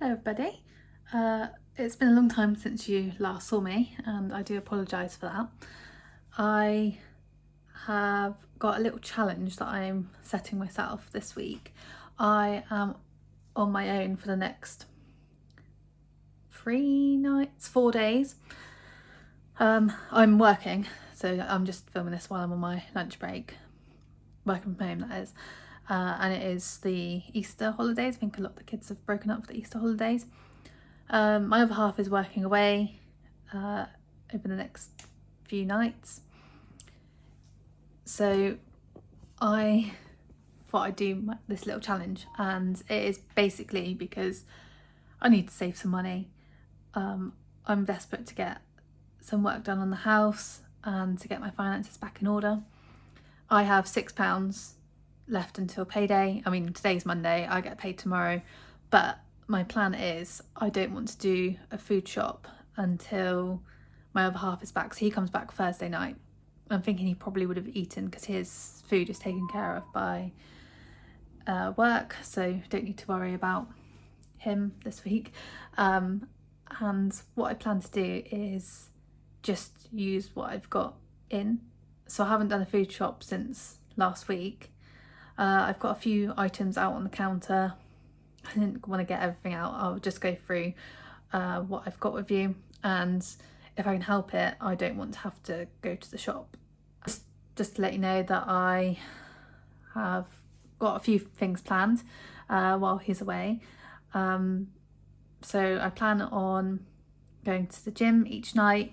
Hello everybody. It's been a long time since you last saw me and I do apologise for that. I have got a little challenge that I'm setting myself this week. I am on my own for the next 4 days. I'm working, so I'm just filming this while I'm on my lunch break, working from home that is. And it is the Easter holidays. I think a lot of the kids have broken up for the Easter holidays. My other half is working away over the next few nights. So I thought I'd do this little challenge, and it is basically because I need to save some money. I'm desperate to get some work done on the house and to get my finances back in order. I have £6 left until payday. I mean, today's Monday, I get paid tomorrow, but my plan is I don't want to do a food shop until my other half is back. So he comes back Thursday night. I'm thinking he probably would have eaten because his food is taken care of by work, so don't need to worry about him this week. And what I plan to do is just use what I've got in. So I haven't done a food shop since last week. I've got a few items out on the counter. I didn't want to get everything out. I'll just go through what I've got with you, and if I can help it, I don't want to have to go to the shop. Just to let you know that I have got a few things planned while he's away. So I plan on going to the gym each night.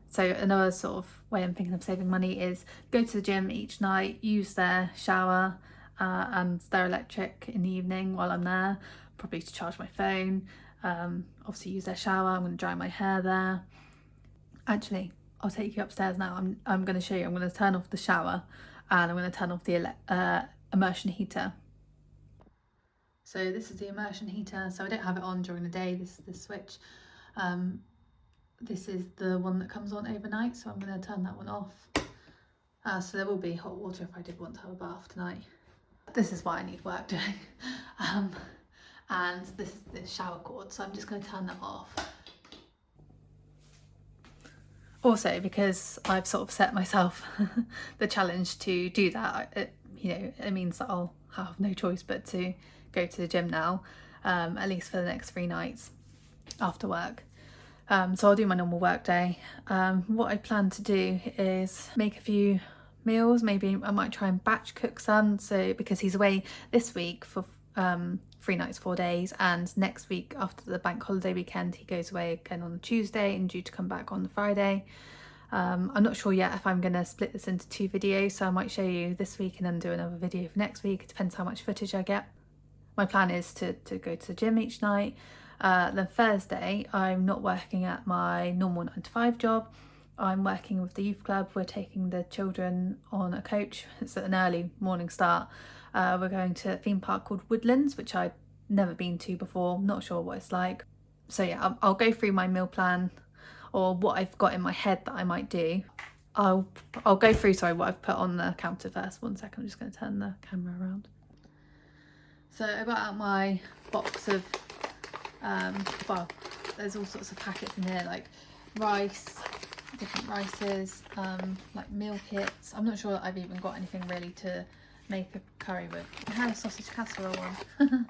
So another sort of way I'm thinking of saving money is go to the gym each night, use their shower and their electric in the evening while I'm there, probably to charge my phone. Obviously use their shower. I'm going to dry my hair there. Actually, I'll take you upstairs now. I'm going to show you. I'm going to turn off the shower and I'm going to turn off the immersion heater. So this is the immersion heater. So I don't have it on during the day. This is the switch. This is the one that comes on overnight, so I'm going to turn that one off. So there will be hot water if I did want to have a bath tonight. This is why I need work doing. And this is the shower cord, so I'm just going to turn that off. Also, because I've sort of set myself the challenge to do that, it means that I'll have no choice but to go to the gym now, at least for the next 3 nights after work. So I'll do my normal work day. What I plan to do is make a few meals. Maybe I might try and batch cook some, so because he's away this week for 3 nights, 4 days, and next week after the bank holiday weekend he goes away again on Tuesday and due to come back on the Friday. I'm not sure yet if I'm going to split this into 2 videos, so I might show you this week and then do another video for next week. It depends how much footage I get. My plan is to go to the gym each night. Then Thursday I'm not working at my normal 9 to 5 job. I'm working with the youth club. We're taking the children on a coach. It's at an early morning start. We're going to a theme park called Woodlands, which I'd never been to before. I'm not sure what it's like. So yeah, I'll go through my meal plan or what I've got in my head that I might do. I'll go through, what I've put on the counter first. 1 second, I'm just going to turn the camera around. So I got out my box of, well, there's all sorts of packets in here, like rice, different rices, like meal kits. I'm not sure that I've even got anything really to make a curry with. I have a sausage casserole one.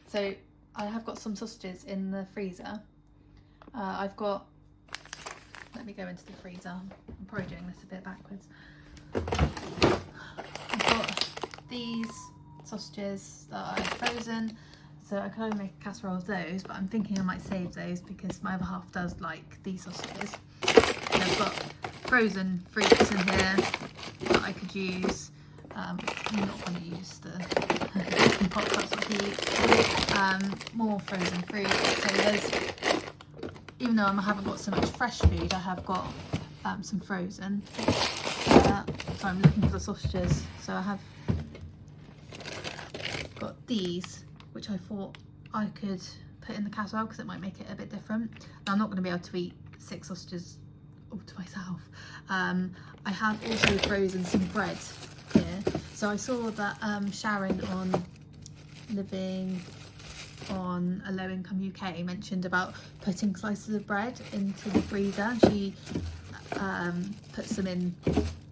So I have got some sausages in the freezer. I've got, let me go into the freezer. I'm probably doing this a bit backwards. I've got these sausages that I've frozen, so I can only make a casserole of those, but I'm thinking I might save those because my other half does like these sausages. And I've got frozen fruits in here that I could use. I'm not going to use the pot, that's what he eats. More frozen fruit. So there's, even though I haven't got so much fresh food, I have got some frozen. So I'm looking for the sausages. So I have got these, which I thought I could put in the casserole because it might make it a bit different. Now, I'm not going to be able to eat 6 sausages all to myself. I have also frozen some bread here. So I saw that Sharon on Living on A Low Income UK mentioned about putting slices of bread into the freezer. She puts them in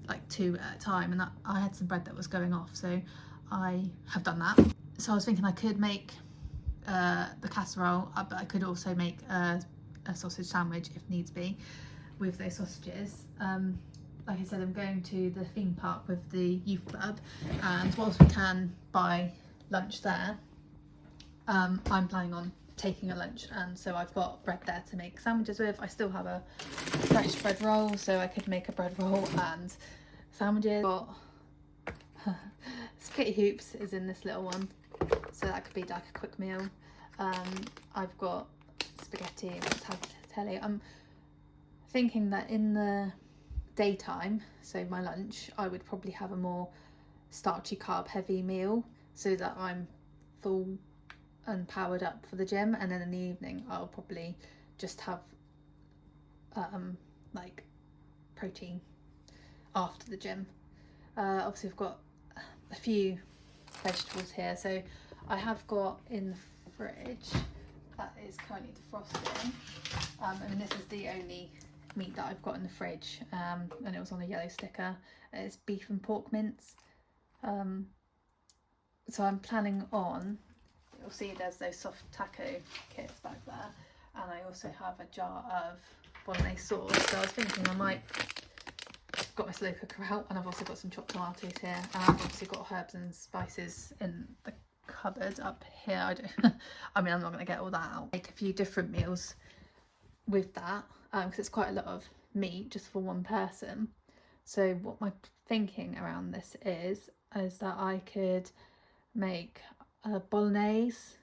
like 2 at a time, and I had some bread that was going off, so I have done that. So I was thinking I could make the casserole, but I could also make a sausage sandwich if needs be with those sausages. Like I said, I'm going to the theme park with the youth club, and whilst we can buy lunch there, I'm planning on taking a lunch, and so I've got bread there to make sandwiches with. I still have a fresh bread roll, so I could make a bread roll and sandwiches. Got spaghetti hoops is in this little one, so that could be like a quick meal. I've got spaghetti and tagliatelle. I'm thinking that in the daytime, so my lunch, I would probably have a more starchy, carb heavy meal so that I'm full and powered up for the gym, and then in the evening I'll probably just have like protein after the gym. Obviously I've got a few vegetables here, so I have got in the fridge that is currently defrosting. I mean, this is the only meat that I've got in the fridge, and it was on a yellow sticker. It's beef and pork mince. So I'm planning on, you'll see there's those soft taco kits back there, and I also have a jar of bolognese sauce. So I was thinking I might, I've got my slow cooker out, and I've also got some chopped tomatoes here, and I've obviously got herbs and spices in the cupboard up here. I mean, I'm not going to get all that out. Make a few different meals with that, because it's quite a lot of meat just for one person. So what my thinking around this is that I could make a bolognese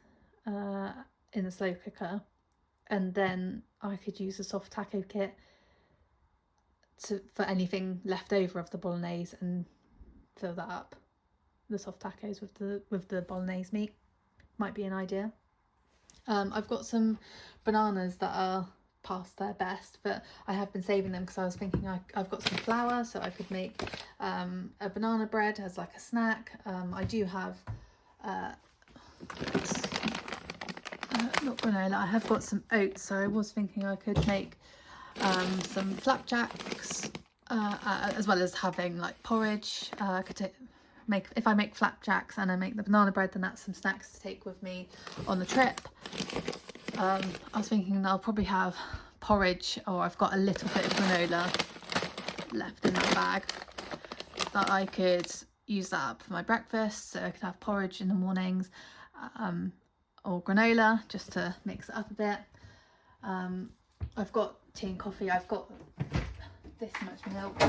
in the slow cooker, and then I could use a soft taco kit for anything left over of the bolognese and fill that up, the soft tacos with the bolognese meat. Might be an idea. I've got some bananas that are past their best, but I have been saving them because I was thinking I've got some flour, so I could make a banana bread as like a snack. I do have not granola, I have got some oats, so I was thinking I could make some flapjacks, as well as having like porridge. I could if I make flapjacks and I make the banana bread, then that's some snacks to take with me on the trip. I was thinking I'll probably have porridge, or I've got a little bit of granola left in that bag that I could use that up for my breakfast. So I could have porridge in the mornings, or granola just to mix it up a bit. I've got tea and coffee. I've got this much milk,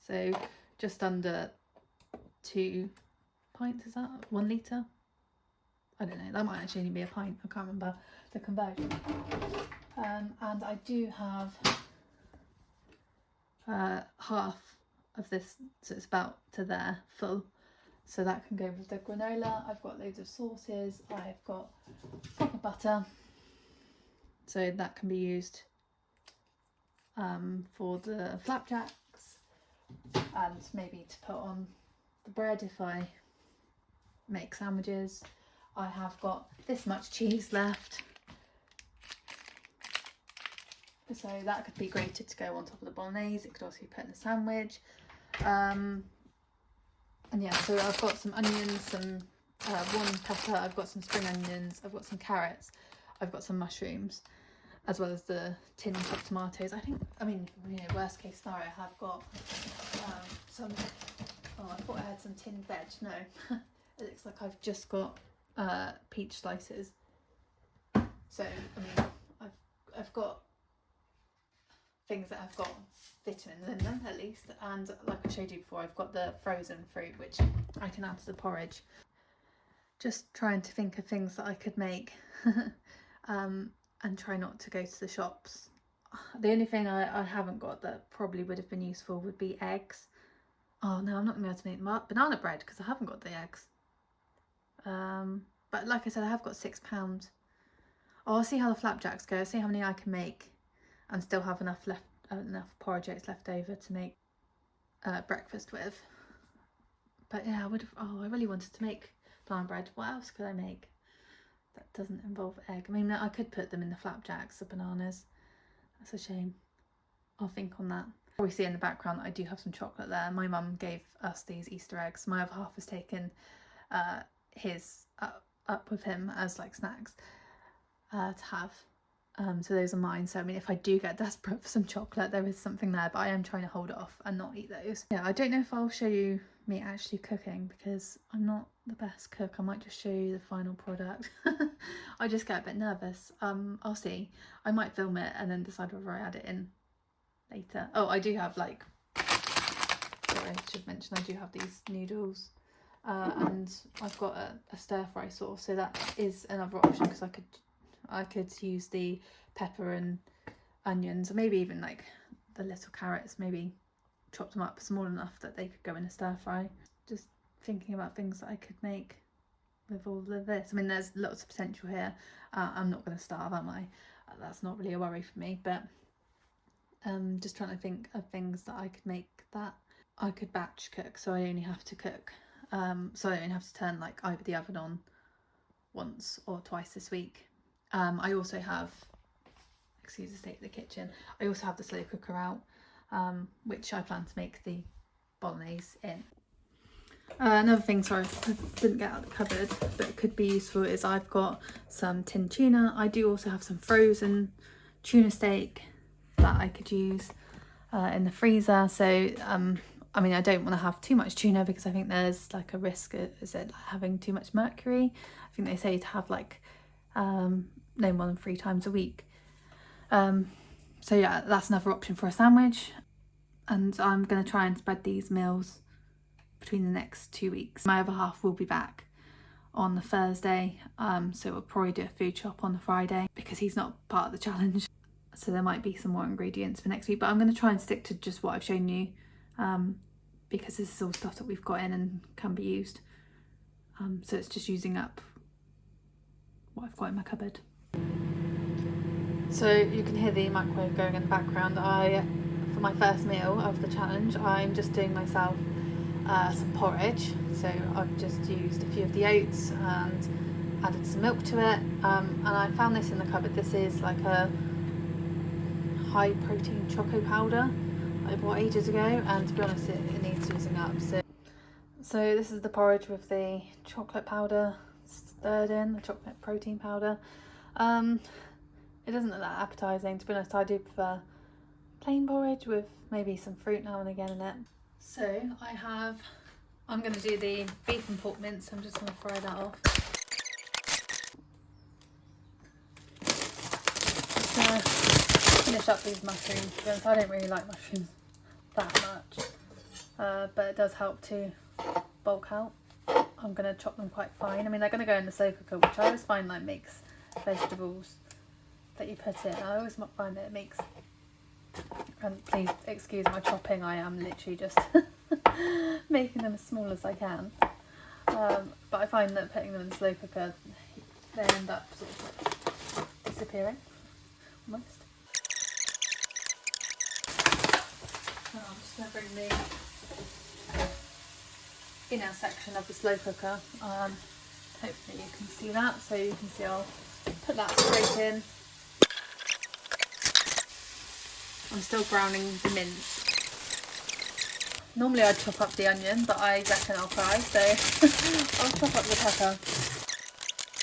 so just under 2 pints. Is that 1 litre? I don't know, that might actually only be a pint, I can't remember the conversion. And I do have half of this, so it's about to there full, so that can go with the granola. I've got loads of sauces. I've got proper butter, so that can be used for the flapjacks, and maybe to put on the bread if I make sandwiches. I have got this much cheese left, so that could be grated to go on top of the bolognese. It could also be put in a sandwich. And yeah, so I've got some onions, some one pepper, I've got some spring onions, I've got some carrots, I've got some mushrooms, as well as the tin chopped tomatoes. I mean, you know, worst case scenario, I have got some, oh, I thought I had some tinned veg. No, it looks like I've just got peach slices. So I mean, I've got things that have got vitamins in them at least, and like I showed you before, I've got the frozen fruit which I can add to the porridge. Just trying to think of things that I could make and try not to go to the shops. The only thing I haven't got that probably would have been useful would be eggs. Oh no, I'm not going to be able to make them up. Banana bread, because I haven't got the eggs. But like I said, I have got £6. Oh, I'll see how the flapjacks go. I'll see how many I can make and still have enough porridge oats left over to make breakfast with. But yeah, I really wanted to make flan bread. What else could I make that doesn't involve egg? I mean, I could put them in the flapjacks, the bananas. That's a shame. I'll think on that. Probably see in the background that I do have some chocolate there. My mum gave us these Easter eggs. My other half has taken his up with him as like snacks to have. So those are mine. So I mean, if I do get desperate for some chocolate, there is something there, but I am trying to hold it off and not eat those. Yeah, I don't know if I'll show you me actually cooking because I'm not the best cook. I might just show you the final product. I just get a bit nervous. I'll see. I might film it and then decide whether I add it in later. Oh, I do have like, sorry, I should mention I do have these noodles. And I've got a stir fry sauce, so that is another option because I could use the pepper and onions, or maybe even like the little carrots, maybe chop them up small enough that they could go in a stir fry. Just thinking about things that I could make with all of this. I mean, there's lots of potential here. I'm not going to starve, am I? That's not really a worry for me, but just trying to think of things that I could make that I could batch cook, so I only have to cook. So I only have to turn like either the oven on once or twice this week. I also have, excuse the state of the kitchen, I also have the slow cooker out, which I plan to make the bolognese in. Another thing, sorry, I didn't get out of the cupboard, but it could be useful, is I've got some tinned tuna. I do also have some frozen tuna steak that I could use in the freezer. So I mean, I don't want to have too much tuna because I think there's like a risk, is it having too much mercury? I think they say to have like no more than 3 times a week. So yeah, that's another option for a sandwich. And I'm going to try and spread these meals between the next 2 weeks. My other half will be back on the Thursday, so we'll probably do a food shop on the Friday because he's not part of the challenge. So there might be some more ingredients for next week, but I'm going to try and stick to just what I've shown you, because this is all stuff that we've got in and can be used. So it's just using up what I've got in my cupboard. So you can hear the microwave going in the background. For my first meal of the challenge, I'm just doing myself some porridge. So I've just used a few of the oats and added some milk to it. And I found this in the cupboard. This is like a high protein choco powder I bought ages ago, and to be honest, it needs using up. So this is the porridge with the chocolate powder stirred in, the chocolate protein powder. It doesn't look that appetizing, to be honest. I do prefer plain porridge with maybe some fruit now and again in it. So I'm going to do the beef and pork mince. I'm just going to fry that off. Just going to finish up these mushrooms. To be honest, I don't really like mushrooms that much, but it does help to bulk out. I'm going to chop them quite fine. I mean, they're going to go in the slow cooker, which I always find like makes vegetables that you put in. I always find that it makes, and please excuse my chopping, I am literally just making them as small as I can. But I find that putting them in the slow cooker, they end up sort of disappearing, almost. I'm just going to bring the inner section of the slow cooker. Hopefully you can see that. So you can see I'll put that straight in. I'm still browning the mince. Normally I'd chop up the onion, but I reckon I'll fry, so I'll chop up the pepper.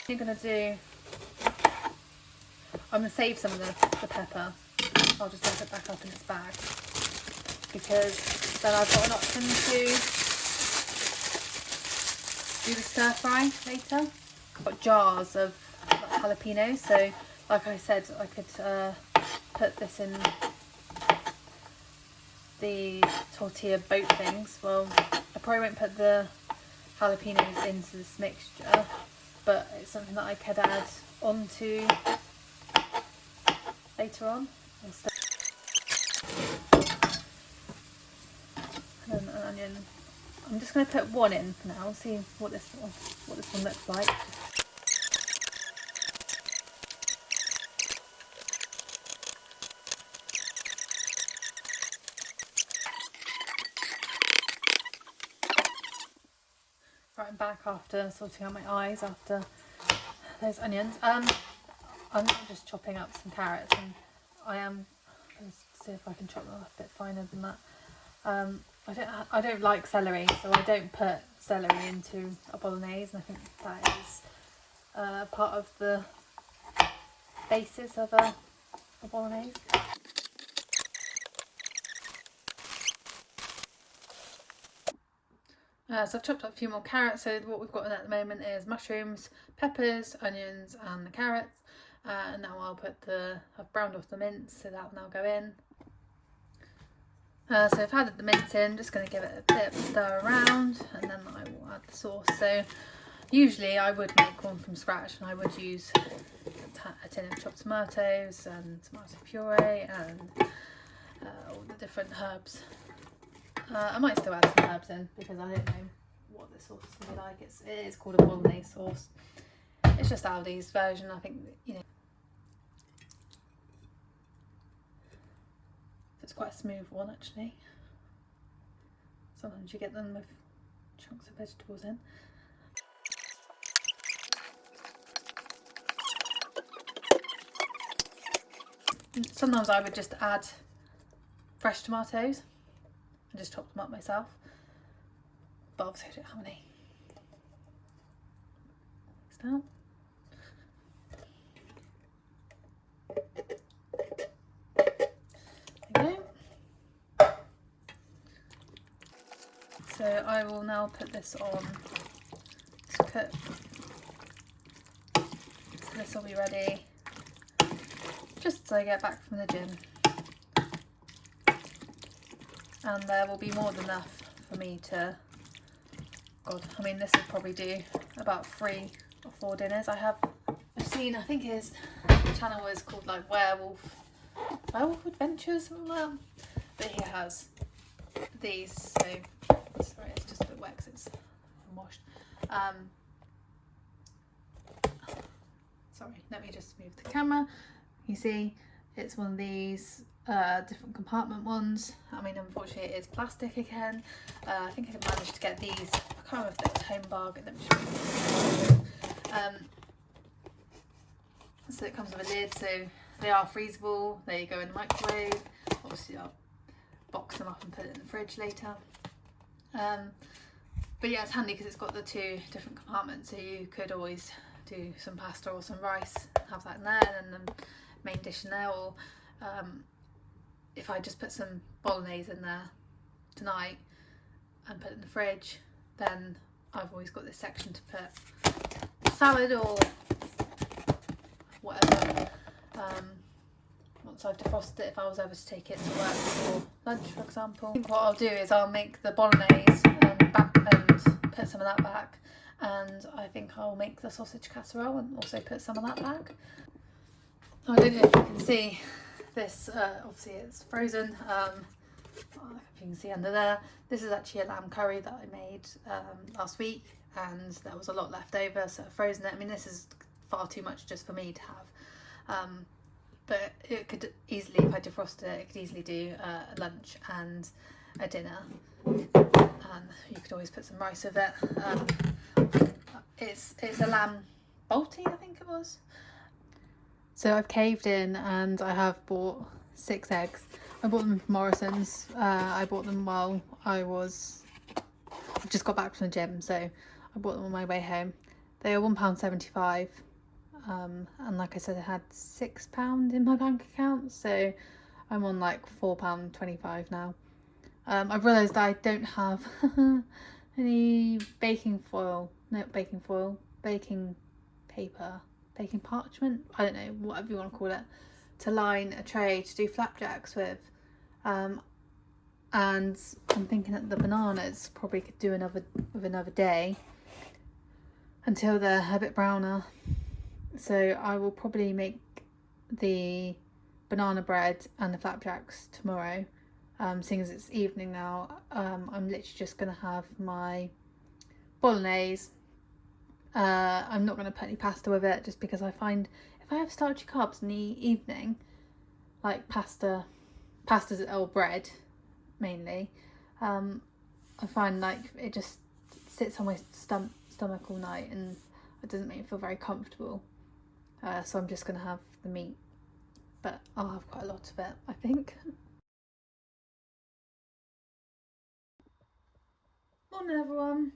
I'm going to save some of the pepper. I'll just dump it back up in its bag, because then I've got an option to do the stir fry later. I've got jars of jalapenos, so like I said, I could put this in the tortilla boat things. Well, I probably won't put the jalapenos into this mixture, but it's something that I could add onto later on. And then an onion. I'm just going to put one in for now, see what this one looks like. Right, I'm back after sorting out my eyes after those onions. I'm just chopping up some carrots, and I am going to see if I can chop them up a bit finer than that. I don't like celery, so I don't put celery into a bolognese, and I think that is part of the basis of a bolognese. So I've chopped up a few more carrots. So what we've got in at the moment is mushrooms, peppers, onions and the carrots. And now I've browned off the mince, so that will now go in. So I've added the mince in, just going to give it a bit of a stir around, and then I will add the sauce. So usually I would make one from scratch, and I would use a tin of chopped tomatoes and tomato puree and all the different herbs. I might still add some herbs in because I don't know what this sauce is going to be like. It is called a bolognese sauce. It's just Aldi's version, I think, you know. It's quite a smooth one actually. Sometimes you get them with chunks of vegetables in. Sometimes I would just add fresh tomatoes and just chop them up myself, but obviously I don't have any. Mix down. There you go. So I will now put this on to cook. So this will be ready just as I get back from the gym. And there will be more than enough for me to, God, I mean this will probably do about 3 or 4 dinners. I've seen, I think his channel is called like Werewolf Adventures, something like that. But he has these, so sorry, it's just a bit wet because it's washed. Sorry, let me just move the camera. You see, it's one of these different compartment ones. I mean, unfortunately, it is plastic again. I think I can manage to get these. I can't remember if they're home bargain. Let me just so it comes with a lid, so they are freezable. They go in the microwave. Obviously, I'll box them up and put it in the fridge later. But yeah, it's handy because it's got the 2 different compartments, so you could always do some pasta or some rice, have that in there, and then the main dish in there. Or if I just put some bolognese in there tonight and put it in the fridge, then I've always got this section to put salad or whatever. Once I've defrosted it, if I was ever to take it to work for lunch, for example. I think what I'll do is I'll make the bolognese and put some of that back, and I think I'll make the sausage casserole and also put some of that back. I don't know if you can see this, obviously it's frozen. If you can see under there, this is actually a lamb curry that I made last week, and there was a lot left over, so I've frozen it. I mean, this is far too much just for me to have, but it could easily, if I defrosted it, it could easily do a lunch and a dinner, and you could always put some rice with it. It's a lamb balti, I think it was. So I've caved in and I have bought 6 eggs. I bought them from Morrison's. I bought them while I just got back from the gym, so I bought them on my way home. They are £1.75, and like I said, I had £6 in my bank account, so I'm on like £4.25 now. I've realised I don't have any baking paper, baking parchment, I don't know, whatever you want to call it, to line a tray to do flapjacks with. And I'm thinking that the bananas probably could do another day until they're a bit browner. So I will probably make the banana bread and the flapjacks tomorrow. Seeing as it's evening now, I'm literally just going to have my bolognese. I'm not going to put any pasta with it, just because I find if I have starchy carbs in the evening, like pastas or bread mainly, I find like it just sits on my stomach all night, and it doesn't make me feel very comfortable. So I'm just going to have the meat, but I'll have quite a lot of it, I think. Morning everyone.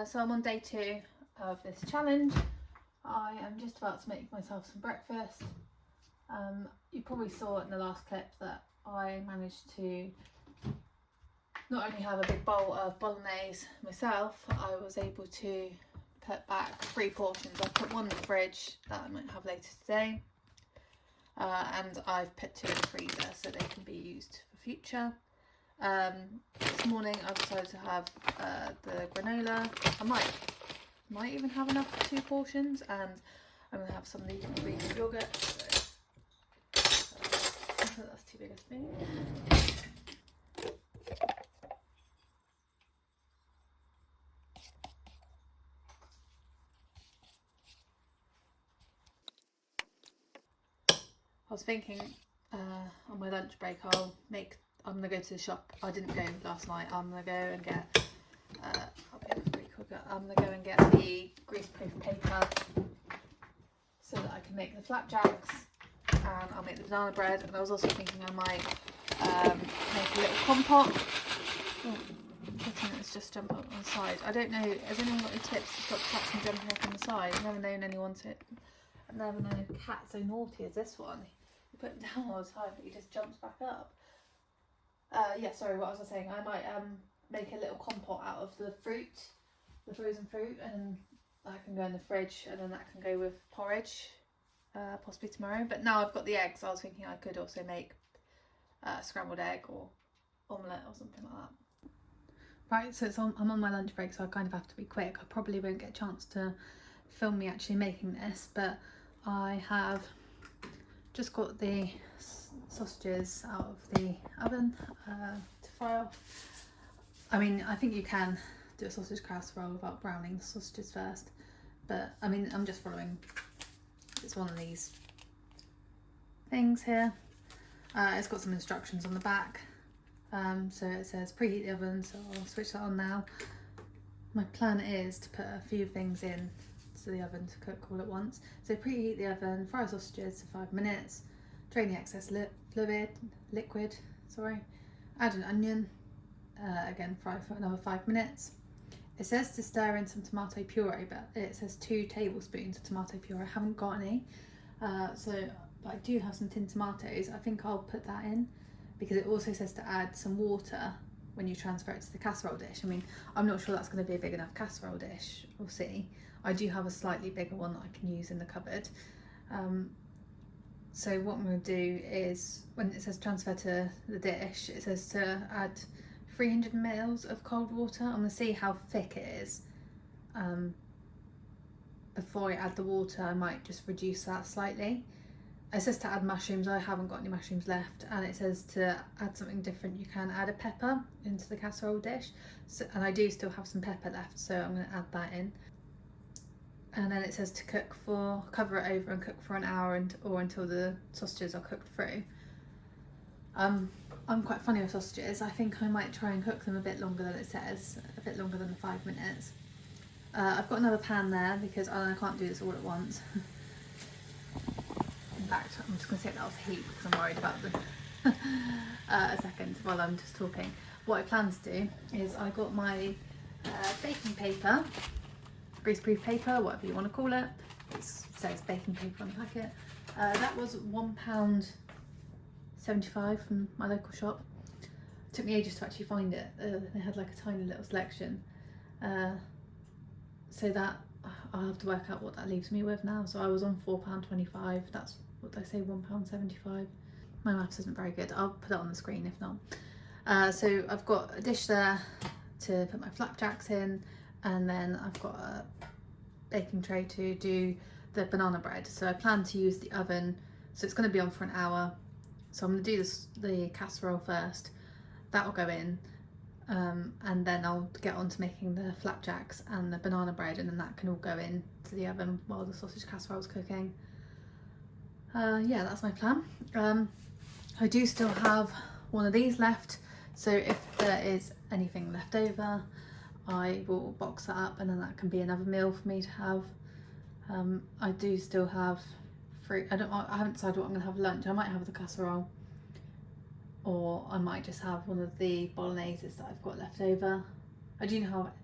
So I'm on day 2 of this challenge. I am just about to make myself some breakfast. You probably saw in the last clip that I managed to not only have a big bowl of bolognese myself, I was able to put back 3 portions. I put 1 in the fridge that I might have later today, and I've put 2 in the freezer so they can be used for future. This morning I've decided to have the granola. I might even have enough for 2 portions, and I'm going to have some of these Greek yogurt. So that's too big a spoon. I was thinking on my lunch break I'm going to go to the shop. I didn't go last night. I'm going to go and get I'm going to go and get the greaseproof paper so that I can make the flapjacks, and I'll make the banana bread. And I was also thinking I might make a little compote. Oh, it's just jump up on the side. I don't know, has anyone got any tips to stop cats from jumping up on the side? I've never known anyone to. I've never known a cat so naughty as this one. You put him down all the time, but he just jumps back up. Yeah, sorry, what was I saying? I might make a little compote out of the fruit, the frozen fruit, and that can go in the fridge, and then that can go with porridge, possibly tomorrow. But now I've got the eggs, I was thinking I could also make a scrambled egg or omelette or something like that. Right, so I'm on my lunch break, so I kind of have to be quick. I probably won't get a chance to film me actually making this, but I have just got the sausages out of the oven to fry off. I mean, I think you can do a sausage casserole without browning the sausages first, but I mean, I'm just following, it's one of these things here. It's got some instructions on the back. So it says preheat the oven, so I'll switch that on now. My plan is to put a few things in to the oven to cook all at once. So preheat the oven, fry sausages for 5 minutes, drain the excess liquid, add an onion, again fry for another 5 minutes. It says to stir in some tomato puree, but it says 2 tablespoons of tomato puree. I haven't got any, but I do have some tinned tomatoes. I think I'll put that in, because it also says to add some water when you transfer it to the casserole dish. I mean, I'm not sure that's going to be a big enough casserole dish. We'll see. I do have a slightly bigger one that I can use in the cupboard. So what I'm going to do is, when it says transfer to the dish, it says to add 300 ml of cold water. I'm going to see how thick it is. Before I add the water, I might just reduce that slightly. It says to add mushrooms. I haven't got any mushrooms left, and it says to add something different. You can add a pepper into the casserole dish, and I do still have some pepper left, so I'm going to add that in. And then it says to cover it over and cook for an hour or until the sausages are cooked through. I'm quite funny with sausages. I think I might try and cook them a bit longer than it says, a bit longer than the 5 minutes. I've got another pan there because I can't do this all at once. In fact, I'm just going to take that off the heat because I'm worried about the a second while I'm just talking. What I plan to do is I got my baking paper, greaseproof paper, whatever you want to call it. It says baking paper on the packet. That was £1.75 from my local shop. It took me ages to actually find it. They had like a tiny little selection. So that I'll have to work out what that leaves me with now. So I was on £4.25. That's what did I say, £1.75. My maths isn't very good. I'll put it on the screen if not. So I've got a dish there to put my flapjacks in, and then I've got a baking tray to do the banana bread. So I plan to use the oven, so it's going to be on for an hour. So I'm going to do the casserole first. That will go in, and then I'll get on to making the flapjacks and the banana bread, and then that can all go in to the oven while the sausage casserole is cooking. Yeah, that's my plan. I do still have one of these left, so if there is anything left over, I will box that up, and then that can be another meal for me to have. I do still have fruit. I haven't decided what I'm going to have for lunch. I might have the casserole, or I might just have one of the bologneses that I've got left over. I do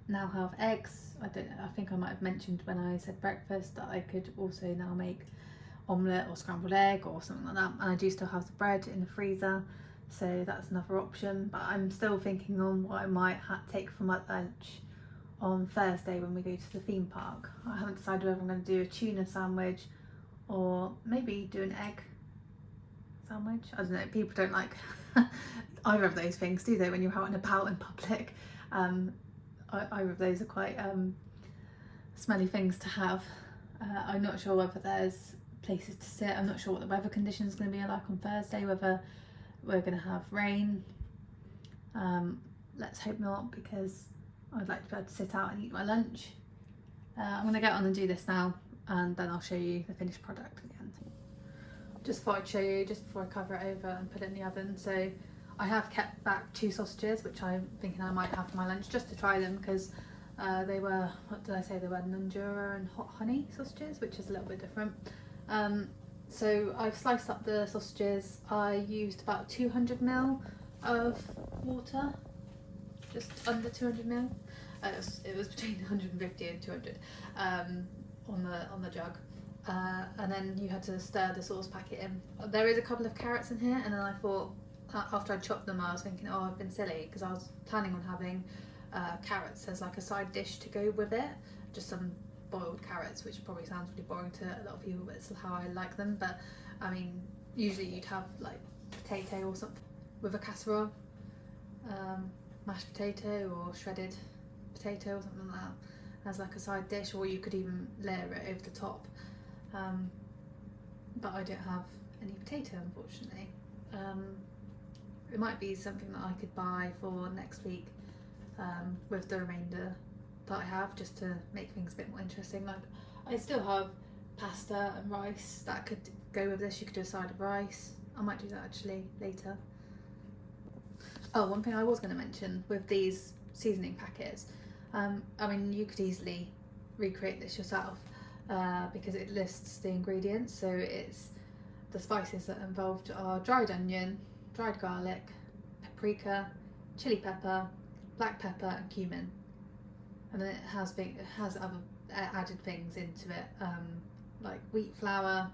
now have eggs. I think I might have mentioned when I said breakfast that I could also now make omelette or scrambled egg or something like that. And I do still have the bread in the freezer, so that's another option. But I'm still thinking on what I might take for my lunch on Thursday when we go to the theme park. I haven't decided whether I'm going to do a tuna sandwich or maybe do an egg sandwich. I don't know, people don't like either of those things, do they, when you're out and about in public? Either of those are quite smelly things to have. I'm not sure whether there's places to sit. I'm not sure what the weather conditions are going to be like on Thursday, whether we're going to have rain. Let's hope not, because I'd like to be able to sit out and eat my lunch. I'm going to get on and do this now, and then I'll show you the finished product at the end. Just thought I'd show you just before I cover it over and put it in the oven. So I have kept back 2 sausages, which I'm thinking I might have for my lunch just to try them, because they were, what did I say, they were Nunjura and hot honey sausages, which is a little bit different. So I've sliced up the sausages. I used about 200 ml of water, just under 200 ml. It was between 150 and 200 on the jug. And then you had to stir the sauce packet in. There is a couple of carrots in here, and then I thought, after I chopped them, I was thinking, oh, I've been silly, because I was planning on having carrots as like a side dish to go with it, just some boiled carrots, which probably sounds really boring to a lot of people, but it's how I like them. But I mean, usually you'd have like potato or something with a casserole, mashed potato or shredded potato or something like that as like a side dish, or you could even layer it over the top. But I don't have any potato, unfortunately. It might be something that I could buy for next week with the remainder that I have, just to make things a bit more interesting. Like, I still have pasta and rice that could go with this. You could do a side of rice. I might do that actually later. Oh, one thing I was going to mention with these seasoning packets, I mean, you could easily recreate this yourself because it lists the ingredients. So it's the spices that are involved are dried onion, dried garlic, paprika, chili pepper, black pepper and cumin. And then it has other added things into it, like wheat flour,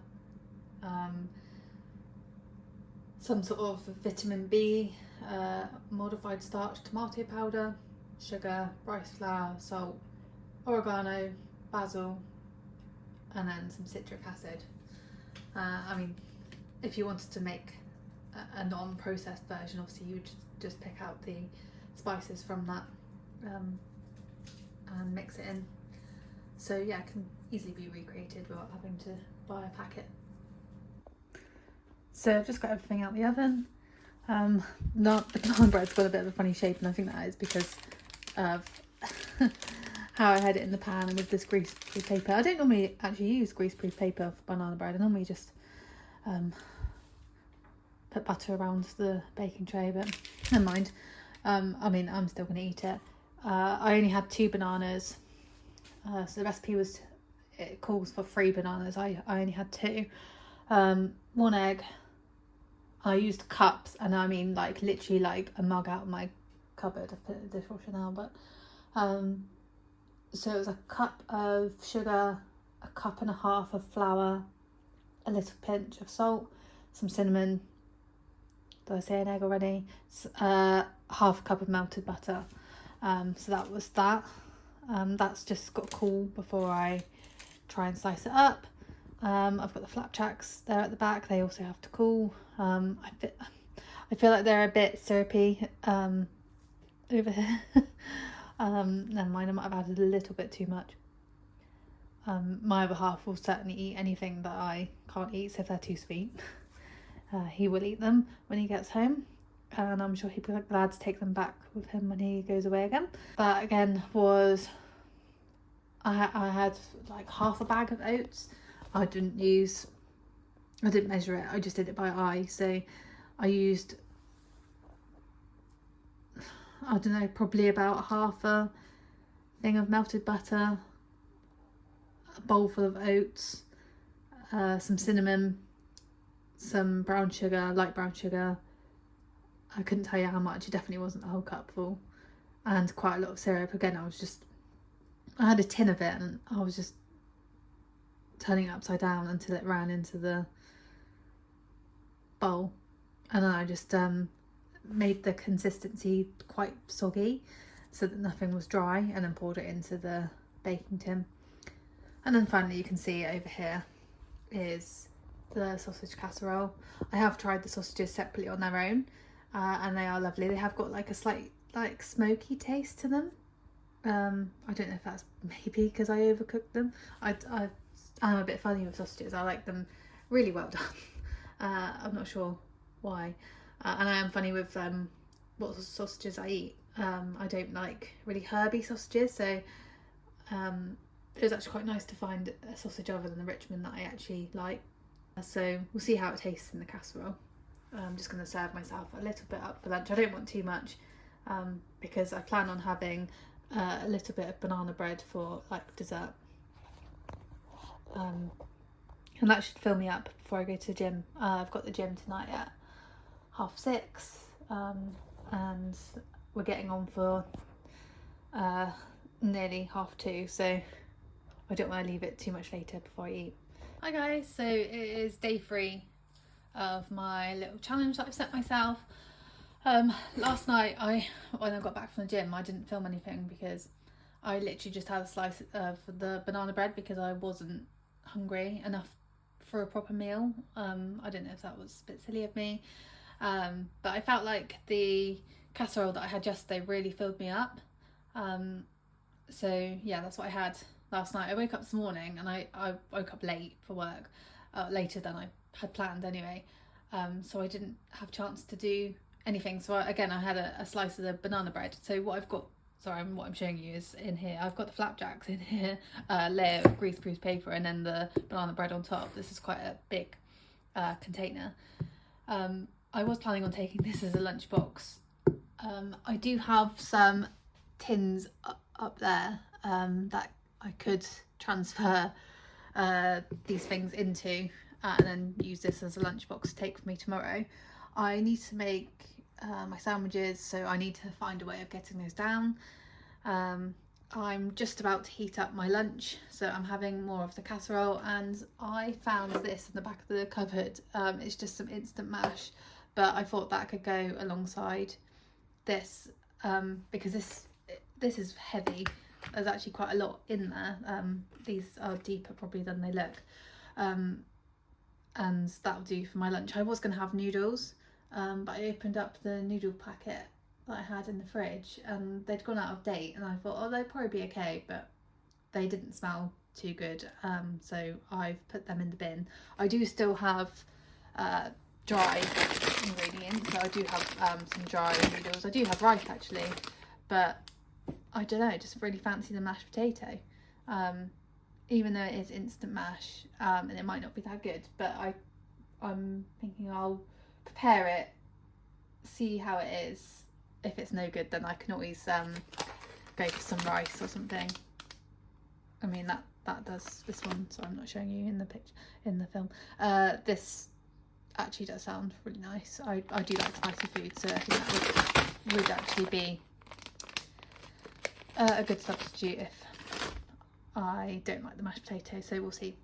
some sort of vitamin B, modified starch, tomato powder, sugar, rice flour, salt, oregano, basil, and then some citric acid. I mean, if you wanted to make a non-processed version, obviously you would just pick out the spices from that and mix it in. So yeah, it can easily be recreated without having to buy a packet. So I've just got everything out the oven. The naan bread's got a bit of a funny shape, and I think that is because of how I had it in the pan and with this greaseproof paper. I don't normally actually use greaseproof paper for banana bread. I normally just put butter around the baking tray, but never mind. I mean, I'm still going to eat it. I only had 2 bananas, so the recipe it calls for 3 bananas. I only had 2. 1 egg. I used cups, and I mean like literally like a mug out of my cupboard. I've put it in the dishwasher now, but so it was a cup of sugar, a cup and a half of flour, a little pinch of salt, some cinnamon. Did I say an egg already? Half a cup of melted butter. So that was that. That's just got to cool before I try and slice it up. I've got the flapjacks there at the back. They also have to cool. I feel like they're a bit syrupy over here. Never mind, I might have added a little bit too much. My other half will certainly eat anything that I can't eat, so if they're too sweet, he will eat them when he gets home, and I'm sure he'd be glad to take them back with him when he goes away again. That again was, I had like half a bag of oats. I didn't measure it, I just did it by eye. So I used, I don't know, probably about half a thing of melted butter, a bowl full of oats, some cinnamon, some brown sugar, light brown sugar. I couldn't tell you how much, it definitely wasn't a whole cup full, and quite a lot of syrup. Again, I had a tin of it and I was just turning it upside down until it ran into the bowl, and then I just made the consistency quite soggy so that nothing was dry, and then poured it into the baking tin. And then finally you can see over here is the sausage casserole. I have tried the sausages separately on their own, and they are lovely. They have got like a slight like smoky taste to them. I don't know if that's maybe because I overcooked them. I'm a bit funny with sausages. I like them really well done. I'm not sure why. And I am funny with what sausages I eat. I don't like really herby sausages, so it was actually quite nice to find a sausage other than the Richmond that I actually like. So we'll see how it tastes in the casserole. I'm just going to serve myself a little bit up for lunch. I don't want too much because I plan on having a little bit of banana bread for like dessert. And that should fill me up before I go to the gym. I've got the gym tonight at 6:30, and we're getting on for nearly 2:30, so I don't want to leave it too much later before I eat. Hi guys, so it is day 3 of my little challenge that I've set myself. Last night when I got back from the gym, I didn't film anything because I literally just had a slice of the banana bread because I wasn't hungry enough for a proper meal. I don't know if that was a bit silly of me, but I felt like the casserole that I had yesterday really filled me up. So yeah, that's what I had last night. I woke up this morning and I woke up late for work, later than I had planned anyway, so I didn't have a chance to do anything. So I had a slice of the banana bread. So what I'm showing you is in here. I've got the flapjacks in here, layer of greaseproof paper, and then the banana bread on top. This is quite a big container. I was planning on taking this as a lunchbox. I do have some tins up there that I could transfer these things into, and then use this as a lunchbox to take with me tomorrow. I need to make my sandwiches, so I need to find a way of getting those down. I'm just about to heat up my lunch, so I'm having more of the casserole, and I found this in the back of the cupboard. It's just some instant mash, but I thought that could go alongside this, because this is heavy. There's actually quite a lot in there. These are deeper probably than they look, and that'll do for my lunch. I was going to have noodles, but I opened up the noodle packet that I had in the fridge and they'd gone out of date, and I thought, oh, they'd probably be okay, but they didn't smell too good, so I've put them in the bin. I do still have dry ingredients, so I do have some dry noodles. I do have rice actually, but I don't know, I just really fancy the mashed potato, even though it is instant mash, and it might not be that good, but I'm thinking I'll prepare it, see how it is. If it's no good, then I can always go for some rice or something. I mean that does this one, so I'm not showing you in the picture in the film. This actually does sound really nice. I do like spicy food, so I think that would actually be a good substitute if I don't like the mashed potato, so we'll see.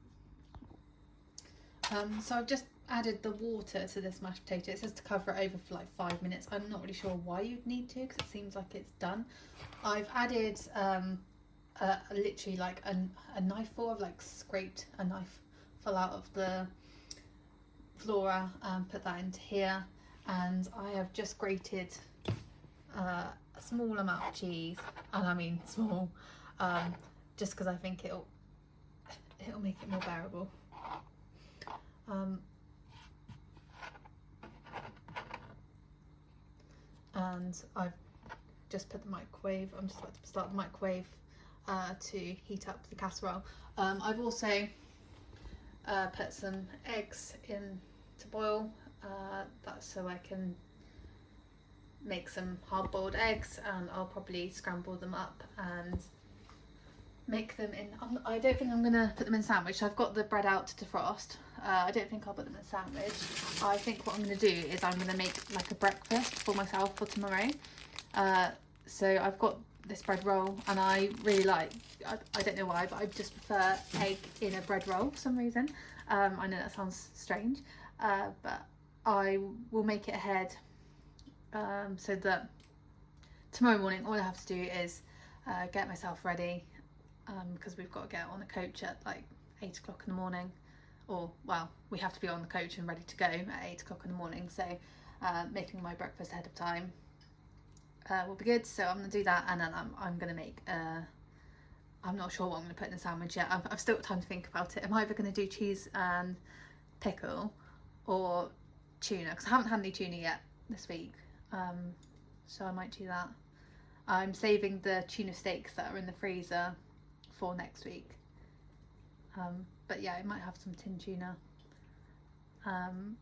So I've just added the water to this mashed potato. It says to cover it over for like 5 minutes. I'm not really sure why you'd need to, because it seems like it's done. I've added literally like a knife full. I've like scraped a knife full out of the flora and put that into here, and I have just grated a small amount of cheese, and I mean small, just because I think it'll make it more bearable. And I've just put the microwave. I'm just about to start the microwave to heat up the casserole. I've also put some eggs in to boil. That's so I can make some hard-boiled eggs, and I'll probably scramble them up and make them in. I don't think I'm gonna put them in sandwich. I've got the bread out to defrost. I don't think I'll put them in sandwich. I think what I'm gonna do is I'm gonna make like a breakfast for myself for tomorrow. So I've got this bread roll, and I really like, I don't know why, but I just prefer egg in a bread roll for some reason. I know that sounds strange, but I will make it ahead, so that tomorrow morning all I have to do is get myself ready, because we've got to get on the coach at like 8 o'clock in the morning, or well, we have to be on the coach and ready to go at 8 o'clock in the morning. So making my breakfast ahead of time will be good. So I'm gonna do that, and then I'm gonna make I'm not sure what I'm gonna put in the sandwich yet. I've still got time to think about it. I'm either gonna do cheese and pickle or tuna, because I haven't had any tuna yet this week, so I might do that. I'm saving the tuna steaks that are in the freezer for next week, but yeah, I might have some tin tuna, and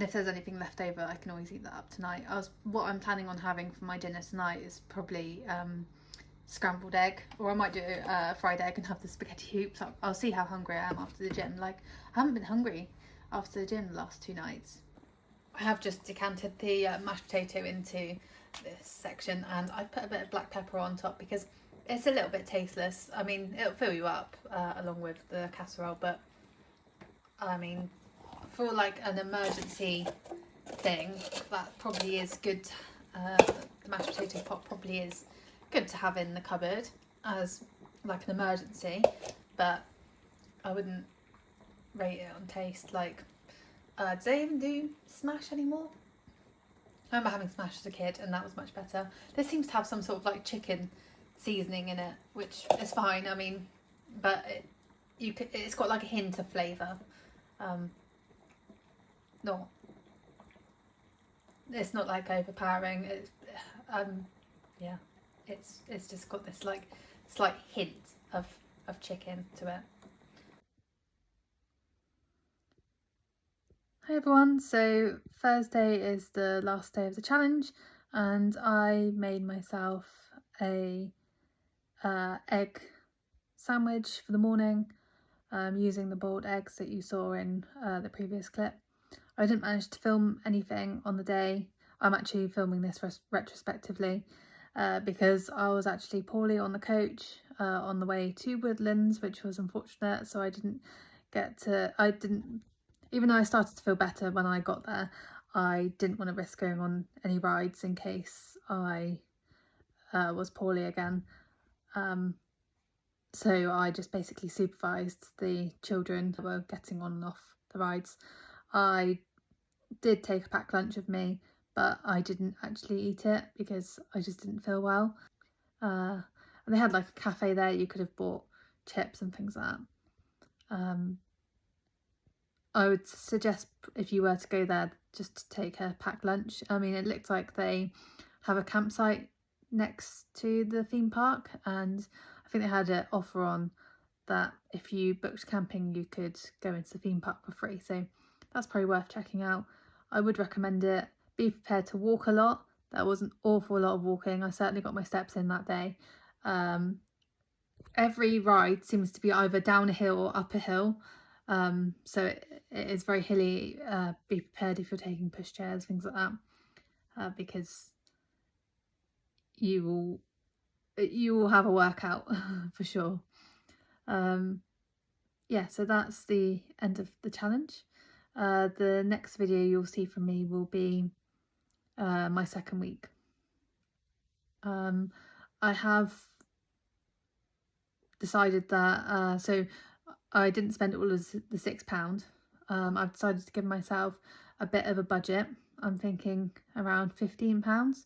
if there's anything left over I can always eat that up tonight. What I'm planning on having for my dinner tonight is probably scrambled egg, or I might do fried egg and have the spaghetti hoops. I'll see how hungry I am after the gym. Like, I haven't been hungry after the gym the last 2 nights. I have just decanted the mashed potato into this section, and I put a bit of black pepper on top because it's a little bit tasteless. I mean, it'll fill you up along with the casserole, but I mean, for like an emergency thing, that probably is good. The mashed potato pot probably is good to have in the cupboard as like an emergency, but I wouldn't rate it on taste. Like, do they even do Smash anymore? I remember having Smash as a kid, and that was much better. This seems to have some sort of like chicken seasoning in it, which is fine. I mean, but it's got like a hint of flavour. It's not like overpowering. Yeah, it's just got this like slight hint of chicken to it. Hi everyone, so Thursday is the last day of the challenge, and I made myself a egg sandwich for the morning, using the boiled eggs that you saw in the previous clip. I didn't manage to film anything on the day. I'm actually filming this retrospectively because I was actually poorly on the coach on the way to Woodlands, which was unfortunate. So I didn't even though I started to feel better when I got there, I didn't want to risk going on any rides in case I was poorly again. So I just basically supervised the children who were getting on and off the rides. I did take a packed lunch with me, but I didn't actually eat it because I just didn't feel well. And they had like a cafe there, you could have bought chips and things like that. I would suggest, if you were to go there, just to take a packed lunch. I mean, it looked like they have a campsite next to the theme park, and I think they had an offer on that if you booked camping you could go into the theme park for free, so that's probably worth checking out. I would recommend it. Be prepared to walk a lot. There was an awful lot of walking. I certainly got my steps in that day. Every ride seems to be either down a hill or up a hill, so it is very hilly. Be prepared if you're taking pushchairs, things like that, because you will have a workout for sure. Yeah, so that's the end of the challenge. The next video you'll see from me will be my second week. I have decided that, so I didn't spend all of the £6. I've decided to give myself a bit of a budget. I'm thinking around £15,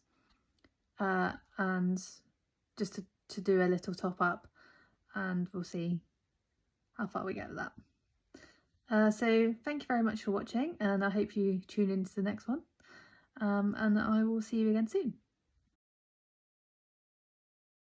and just to do a little top up, and we'll see how far we get with that. So thank you very much for watching, and I hope you tune into the next one, and I will see you again soon.